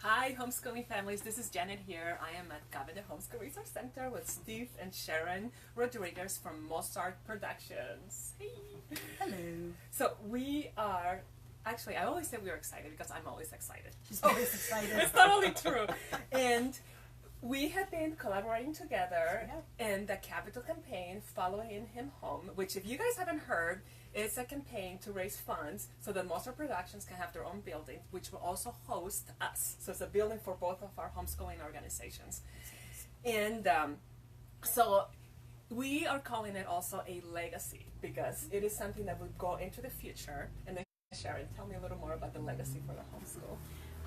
Hi, homeschooling families. This is Janet here. I am at Covenant Homeschool Resource Center with Steve and Sharon Rodriguez from Mozart Productions. Hey. Hello. So we are, actually, I always say we are excited because I'm always excited. She's always excited. It's totally true. And we have been collaborating together in the Capital campaign, Following Him Home, which if you guys haven't heard, it's a campaign to raise funds so that Mozart Productions can have their own building, which will also host us. So it's a building for both of our homeschooling organizations. And so we are calling it also a legacy because it is something that will go into the future. And then Sharon, tell me a little more about the legacy for the homeschool.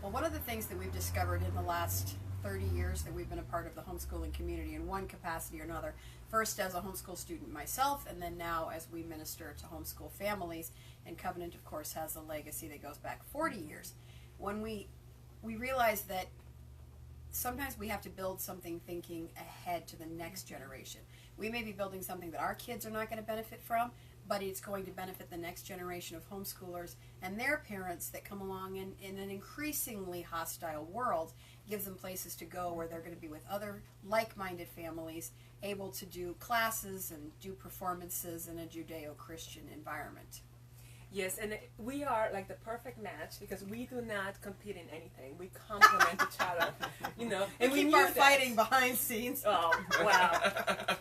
Well, one of the things that we've discovered in the last 30 years that we've been a part of the homeschooling community in one capacity or another, first as a homeschool student myself, and then now as we minister to homeschool families, and Covenant, of course, has a legacy that goes back 40 years. When we realize that sometimes we have to build something thinking ahead to the next generation. We may be building something that our kids are not going to benefit from, but it's going to benefit the next generation of homeschoolers and their parents that come along in an increasingly hostile world, gives them places to go where they're going to be with other like-minded families, able to do classes and do performances in a Judeo-Christian environment. Yes, and we are like the perfect match because we do not compete in anything. We complement each other, you know. And we keep our fighting behind scenes. Oh, wow.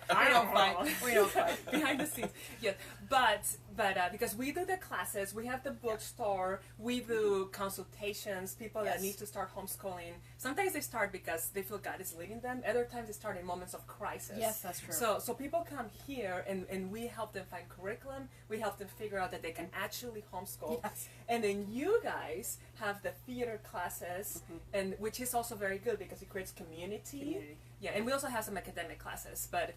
We don't fight. We don't fight. Behind the scenes, yes. But because we do the classes, we have the bookstore, we do consultations, people that need to start homeschooling. Sometimes they start because they feel God is leading them. Other times they start in moments of crisis. Yes, that's true. So people come here and we help them find curriculum. We help them figure out that they can actually homeschool. Yes. And then you guys have the theater classes, and which is also very good because it creates community. Yeah, and we also have some academic classes, but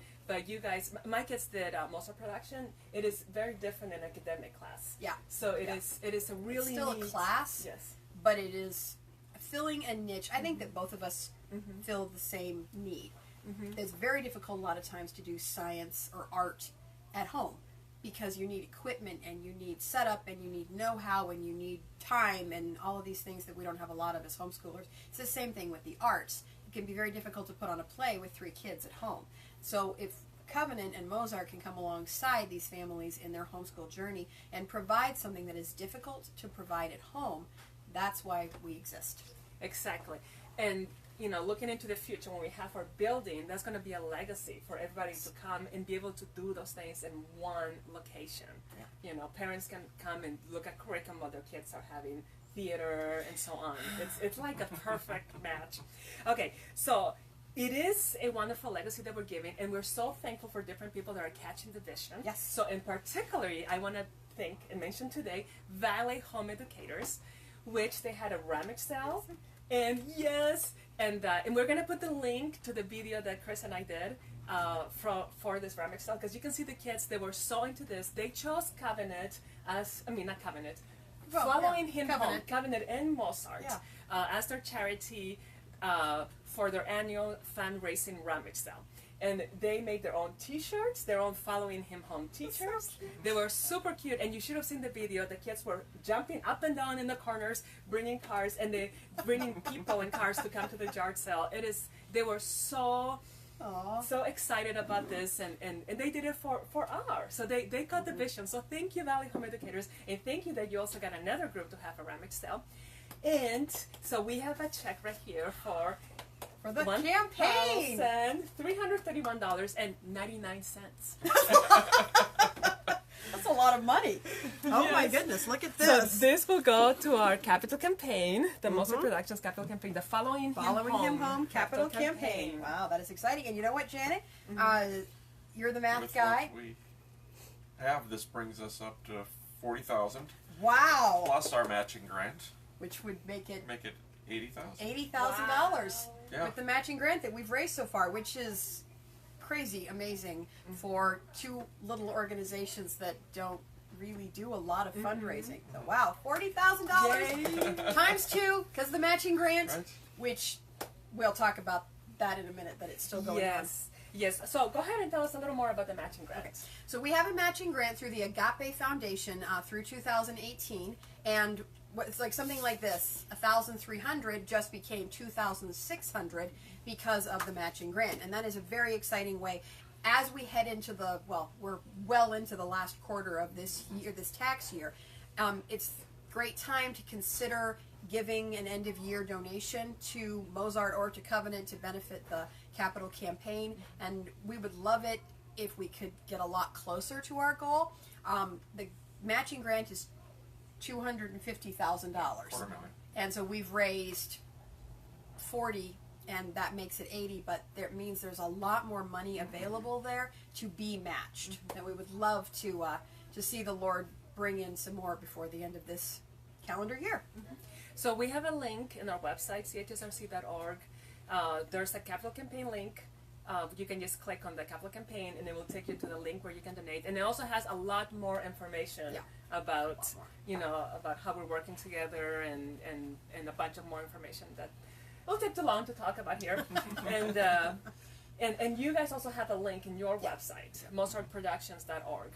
you guys, my kids did Mozart production. It is very different than academic class. Yeah. So it is a really it's still neat, a class. Yes. But it is filling a niche. I think that both of us fill the same need. It's very difficult a lot of times to do science or art at home because you need equipment and you need setup and you need know-how and you need time and all of these things that we don't have a lot of as homeschoolers. It's the same thing with the arts. It can be very difficult to put on a play with 3 kids at home. So if Covenant and Mozart can come alongside these families in their homeschool journey and provide something that is difficult to provide at home, that's why we exist. Exactly. And you know, looking into the future when we have our building, that's going to be a legacy for everybody to come and be able to do those things in one location. Yeah. You know, parents can come and look at curriculum while their kids are having theater and so on. It's like a perfect match. Okay, so it is a wonderful legacy that we're giving, and we're so thankful for different people that are catching the vision. Yes. So in particularly, I want to thank and mention today Valley Home Educators, which they had a rummage sale. And yes, and we're going to put the link to the video that Chris and I did for this rummage sale, because you can see the kids, they were so into this. They chose Covenant not Covenant, Following Him Home, Covenant and Mozart as their charity for their annual fundraising rummage sale. And they made their own t-shirts, their own Following Him Home t-shirts. So they were super cute, and you should have seen the video. The kids were jumping up and down in the corners, bringing cars, and they bringing people and cars to come to the yard sale. They were so excited about this, and they did it for ours. So they got the vision. So thank you, Valley Home Educators, and thank you that you also got another group to have a rummage sale. And so we have a check right here for the campaign, $331.99. That's a lot of money. Oh my goodness, look at this. So this will go to our capital campaign, the Mozart Productions capital campaign, the Following Him Home capital campaign. Wow, that is exciting. And you know what, Janet? You're the math guy. What we have, this brings us up to $40,000. Wow. Plus our matching grant. Which would make it $80,000. $80,000 with the matching grant that we've raised so far, which is crazy amazing for 2 little organizations that don't really do a lot of fundraising. So wow, $40,000 times 2 because the matching grant, which we'll talk about that in a minute, but it's still going on. Yes. So go ahead and tell us a little more about the matching grant. Okay. So we have a matching grant through the Agape Foundation through 2018, and it's like something like this, 1,300 just became 2,600 because of the matching grant, and that is a very exciting way. As we head into we're well into the last quarter of this year, this tax year. It's great time to consider giving an end of year donation to Mozart or to Covenant to benefit the capital campaign, and we would love it if we could get a lot closer to our goal. The matching grant is $250,000, and so we've raised 40, and that makes it 80. But that means there's a lot more money available there to be matched, and we would love to see the Lord bring in some more before the end of this calendar year. So we have a link in our website, chsrc.org. There's a capital campaign link. You can just click on the capital campaign, and it will take you to the link where you can donate. And it also has a lot more information about about how we're working together, and a bunch of more information that will take too long to talk about here. and you guys also have a link in your website, mozartproductions.org.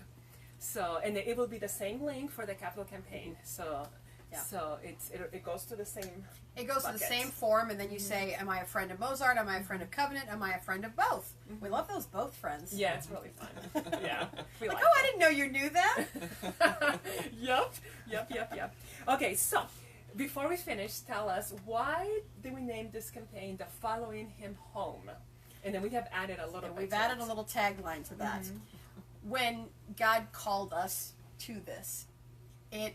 So, and it will be the same link for the capital campaign. So it goes to the same. It goes to the same form, and then you say, "Am I a friend of Mozart? Am I a friend of Covenant? Am I a friend of both?" We love those both friends. Yeah, it's really fun. Yeah, we like oh, I didn't know you knew that. Yep. Okay, so before we finish, tell us, why did we name this campaign "The Following Him Home"? And then we have added a little. And we've added a little tagline to that. When God called us to this, it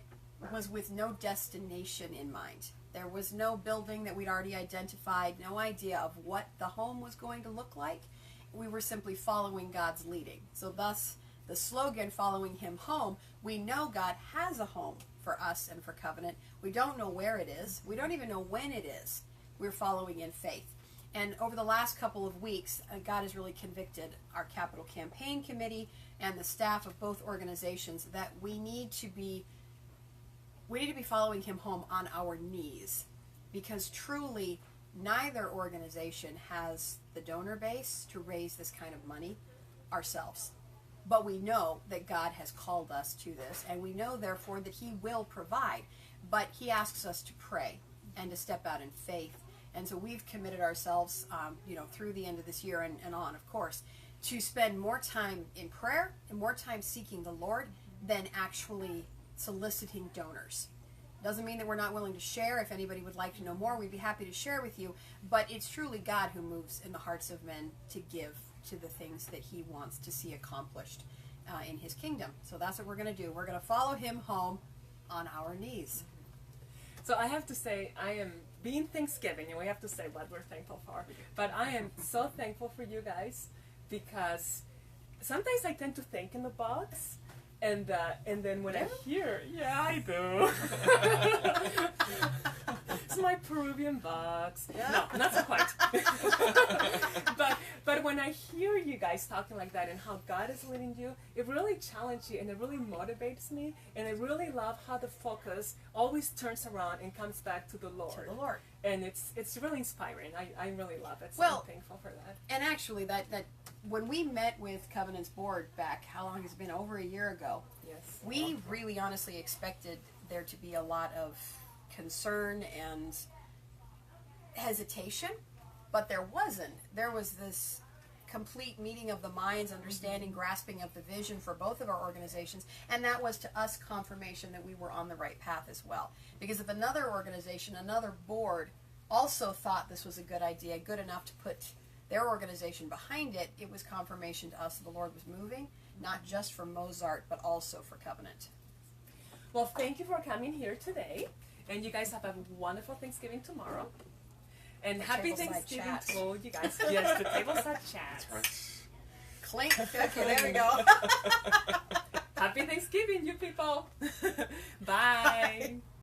was with no destination in mind. There was no building that we'd already identified, no idea of what the home was going to look like. We were simply following God's leading. So thus, the slogan, "Following Him Home," we know God has a home for us and for Covenant. We don't know where it is. We don't even know when it is. We're following in faith. And over the last couple of weeks, God has really convicted our capital campaign committee and the staff of both organizations that we need to be following Him home on our knees, because truly neither organization has the donor base to raise this kind of money ourselves. But we know that God has called us to this, and we know therefore that He will provide. But He asks us to pray and to step out in faith. And so we've committed ourselves, through the end of this year and on, of course, to spend more time in prayer and more time seeking the Lord than actually soliciting donors. Doesn't mean that we're not willing to share. If anybody would like to know more, we'd be happy to share with you. But it's truly God who moves in the hearts of men to give to the things that He wants to see accomplished in His kingdom. So that's what we're going to do. We're going to follow Him home on our knees. So I have to say, I am being Thanksgiving, and we have to say what we're thankful for. But I am so thankful for you guys, because sometimes I tend to think in the box, and then when I hear, I do. It's my Peruvian box. No, not so quite. but when I hear you guys talking like that and how God is leading you, it really challenges you, and it really motivates me, and I really love how the focus always turns around and comes back to the Lord. To the Lord. And it's really inspiring. I really love it. So Well, I'm thankful for that. And actually, that when we met with Covenant's board back, how long has it been? Over a year ago. Yes. We really honestly expected there to be a lot of concern and hesitation, but there wasn't. There was this complete meeting of the minds, understanding, grasping of the vision for both of our organizations, and that was to us confirmation that we were on the right path as well. Because if another organization, another board also thought this was a good idea, good enough to put their organization behind it, it was confirmation to us that the Lord was moving, not just for Mozart, but also for Covenant. Well, thank you for coming here today, and you guys have a wonderful Thanksgiving tomorrow. And The happy tableside Thanksgiving chat. to all you guys. Yes, the tableside chat. Clink. Okay, there we go. Happy Thanksgiving, you people. Bye.